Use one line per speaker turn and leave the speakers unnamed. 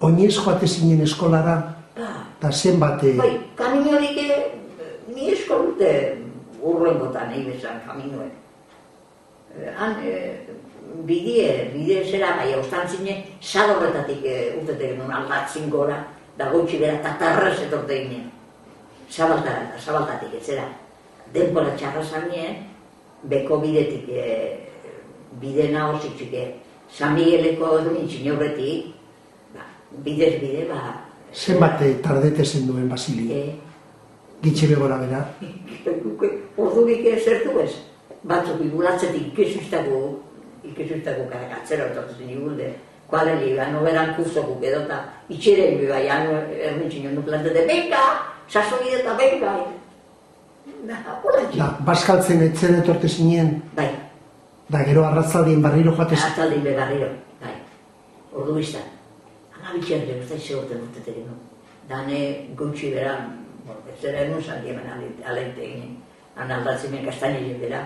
Oinez joate zinen eskolara, eta zenbat...
Bai, kaminorik ni eskolute urrengotan nahi bezan kaminoek. Han, bide zera bai, austan zine, sadorretatik urtetek nun aldatzin gora, da goitxi bera tatarraz etorte ginen. Zabaltatik ez zera. Denpora txarra zanien, beko bidetik, bide nahozitzik, San Migueleko nintxin horretik, bidez bide,
Zenbat tardete zen duen Basili? Gitxe begora bera?
Ordurik zertu ez. Batzuk igulatzetik ikizuztako karakatzera otortzen igulde. Kuadreli, noberan kursokuk edo eta itxeren bai, ernitxin jondu plantete, benga! Sasogide eta benga!
Baskaltzen etzen etorte zinen?
Bai.
Da gero arratzaldien barriro joate zen?
Arratzaldien barriro, bai. Ordu biztan. Anabitxean ere, ez da izegorten urtetek egin. Dane gutxi beran, ez zera egun zan diemen alente egin. Han aldatzimen kastainilien bera.